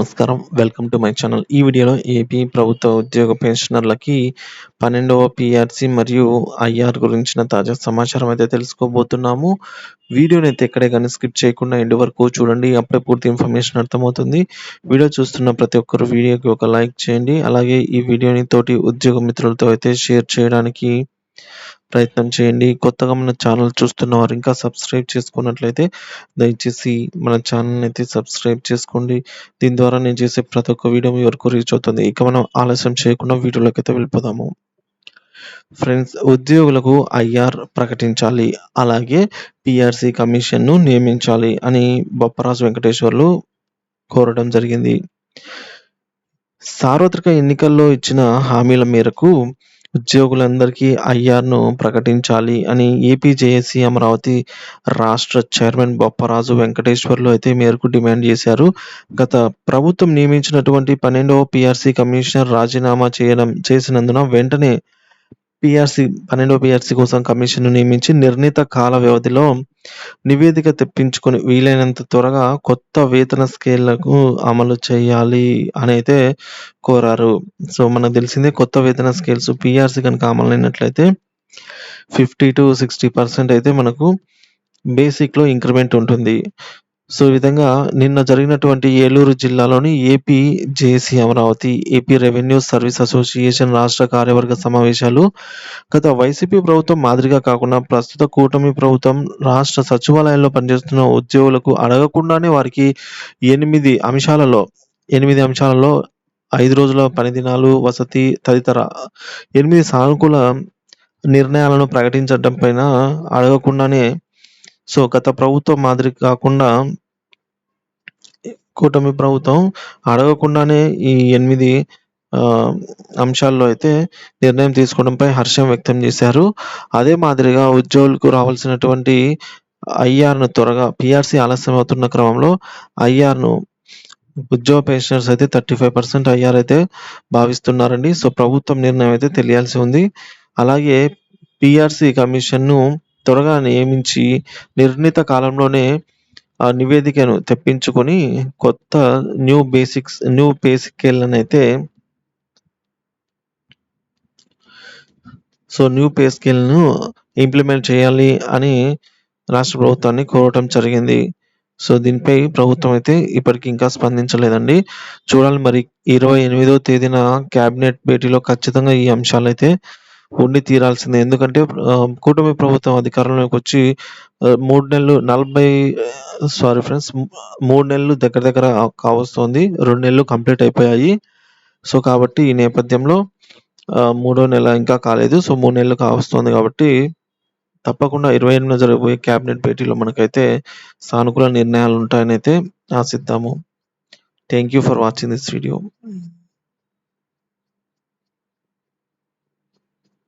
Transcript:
నమస్కారం. Welcome to my channel. ఈ వీడియోలో ఏపీ ప్రభుత్వ ఉద్యోగ పెన్షనర్లకి 12వ పీఆర్సీ మరియు ఐఆర్ గురించిన తాజా సమాచారం అయితే తెలుసుకోబోతున్నాము. వీడియోనైతే ఎక్కడే గాని స్కిప్ చేయకుండా ఎండ్ వరకు చూడండి. అప్పుడే పూర్తి ఇన్ఫర్మేషన్ అర్థమవుతుంది. వీడియో చూస్తున్న ప్రతి ఒక్కరు వీడియోకి ఒక లైక్ చేయండి. అలాగే ఈ వీడియోని తోటి ఉద్యోగ మిత్రులతో అయితే షేర్ చేయడానికి ప్రయత్నం చేయండి. కొత్తగా మన ఛానల్ చూస్తున్న వారు ఇంకా సబ్స్క్రైబ్ చేసుకున్నట్లయితే దయచేసి మన ఛానల్‌ని అయితే సబ్స్క్రైబ్ చేసుకోండి. దీని ద్వారా నేను చేసే ప్రతి ఒక్క వీడియో మీ వరకు రీచ్ అవుతుంది. ఇక మనం ఆలస్యం చేయకుండా వీడియోలోకైతే వెళ్ళిపోదాము. ఫ్రెండ్స్, ఉద్యోగులకు ఐఆర్ ప్రకటించాలి. అలాగే పీఆర్సీ కమిషన్‌ను నియమించాలి అని బొప్పరాజు వెంకటేశ్వర్లు కోరడం జరిగింది. సార్వత్రిక ఎన్నికల్లో ఇచ్చిన హామీల మేరకు ఉద్యోగులందరికీ ఐఆర్‌ను ప్రకటించాలి అని ఏపీ జేఏసీ అమరావతి రాష్ట్ర చైర్మన్ బొప్పరాజు వెంకటేశ్వర్లు అయితే మేరకు డిమాండ్ చేశారు. గత ప్రభుత్వం నియమించినటువంటి 12వ పీఆర్సీ కమిషనర్ రాజీనామా చేసినందున వెంటనే 12వ పీఆర్సీ కోసం కమిషన్‌ను నియమించి నిర్ణీత కాల వ్యవధిలో నివేదిక తెప్పించుకొని వీలైనంత త్వరగా కొత్త వేతన స్కేళ్లకు అమలు చేయాలి అనైతే కోరారు. సో, మనకు తెలిసిందే కొత్త వేతన స్కేల్స్ పీఆర్సీ గనుక అమలైనట్లయితే 50-60% అయితే మనకు బేసిక్‌లో ఇంక్రిమెంట్ ఉంటుంది. సో, ఈ విధంగా నిన్న జరిగినటువంటి ఏలూరు జిల్లాలోని AP JAC Amaravati, AP revenue service association రాష్ట్ర కార్యవర్గ సమావేశాలు గత వైసీపీ ప్రభుత్వం మాదిరిగా కాకుండా ప్రస్తుత కూటమి ప్రభుత్వం రాష్ట్ర సచివాలయాల్లో పనిచేస్తున్న ఉద్యోగులకు అడగకుండానే వారికి 8 అంశాలలో 5 రోజుల పని దినాలు, వసతి తదితర 8 సానుకూల నిర్ణయాలను ప్రకటించడం పైన అడగకుండానే గత ప్రభుత్వం మాదిరి కాకుండా కూటమి ప్రభుత్వం అడగకుండానే ఈ 8 అంశాల్లో అయితే నిర్ణయం తీసుకోవడంపై హర్షం వ్యక్తం చేశారు. అదే మాదిరిగా ఉద్యోగులకు రావాల్సినటువంటి ఐఆర్‌ను త్వరగా పీఆర్సీ ఆలస్యం అవుతున్న క్రమంలో ఐఆర్‌ను ఉద్యోగ పెన్షనర్స్ అయితే 35% ఐఆర్ అయితే భావిస్తున్నారండి. సో, ప్రభుత్వం నిర్ణయం అయితే తెలియాల్సి ఉంది. అలాగే పీఆర్సీ కమిషన్‌ను త్వరగా నియమించి నిర్ణీత కాలంలోనే నివేదికను తెప్పించుకొని కొత్త న్యూ పే స్కేల్‌ను ఇంప్లిమెంట్ చేయాలి అని రాష్ట్ర ప్రభుత్వాన్ని కోరటం జరిగింది. సో, దీనిపై ప్రభుత్వం అయితే ఇప్పటికి ఇంకా స్పందించలేదండి. చూడాలి మరి 28వ తేదీన క్యాబినెట్ భేటీలో ఖచ్చితంగా ఈ అంశాలైతే ఉండి తీరాల్సిందే. ఎందుకంటే కూటమి ప్రభుత్వం అధికారంలోకి వచ్చి 3 నెలలు 3 నెలలు దగ్గర కావస్తోంది. 2 నెలలు కంప్లీట్ అయిపోయాయి. సో, కాబట్టి ఈ నేపథ్యంలో మూడో నెల ఇంకా కాలేదు. సో, 3 నెలలు కావస్తోంది కాబట్టి తప్పకుండా 28న జరగబోయే క్యాబినెట్ భేటీలో మనకైతే సానుకూల నిర్ణయాలు ఉంటాయనైతే ఆశిద్దాము. Thank you for watching this video.